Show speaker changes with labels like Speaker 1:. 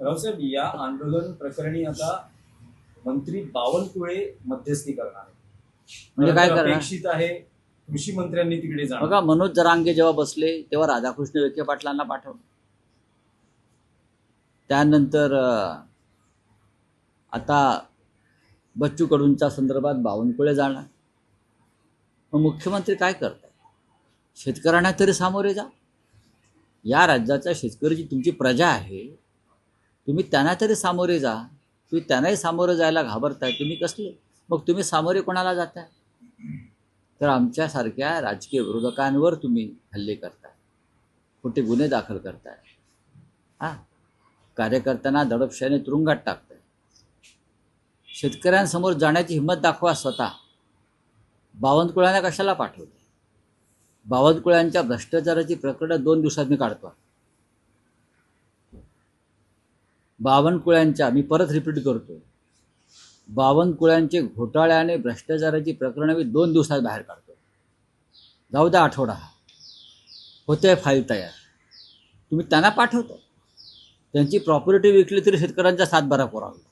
Speaker 1: रावसाहेब, या आंदोलन प्रकरणी आता मंत्री बावनकुळे मध्यस्थी करणार आहे.
Speaker 2: म्हणजे काय करणार?
Speaker 1: अपेक्षित आहे कृषी मंत्र्यांनी तिकडे जाणं.
Speaker 2: बघा, मनोज जरांगे जेव्हा बसले तेव्हा राधाकृष्ण विखे पाटलांना पाठवलं. त्यानंतर आता बच्चू कडूंच्या संदर्भात बावनकुळे जाणार. मग मुख्यमंत्री काय करतात? शेतकऱ्यांना तरी सामोरे जा. या राज्याच्या शेतकऱ्याची तुमची प्रजा आहे, तुम्ही त्यांना तरी सामोरे जा. तुम्ही त्यांनाही सामोरे जायला घाबरताय, तुम्ही कसले? मग तुम्ही सामोरे कोणाला जाताय? तर आमच्यासारख्या राजकीय विरोधकांवर तुम्ही हल्ले करताय, खोटे गुन्हे दाखल करताय, कार्यकर्त्यांना दडपशाहीने तुरुंगात टाकताय. शेतकऱ्यांसमोर जाण्याची हिंमत दाखवा स्वतः. बावनकुळ्यांना कशाला पाठवते? बावनकुळ्यांच्या भ्रष्टाचाराची प्रकरणं 2 दिवसात मी काढतो. बावनकुळ्यांच्या, मी परत रिपीट करतो, बावनकुळ्यांचे घोटाळे आणि भ्रष्टाचाराची प्रकरणं मी 2 दिवसात बाहेर काढतो. जाऊ द्या आठवडा, होते फाईल तयार. तुम्ही त्यांना पाठवता, त्यांची प्रॉपर्टी विकली तरी शेतकऱ्यांचा 7-12 पुरावा.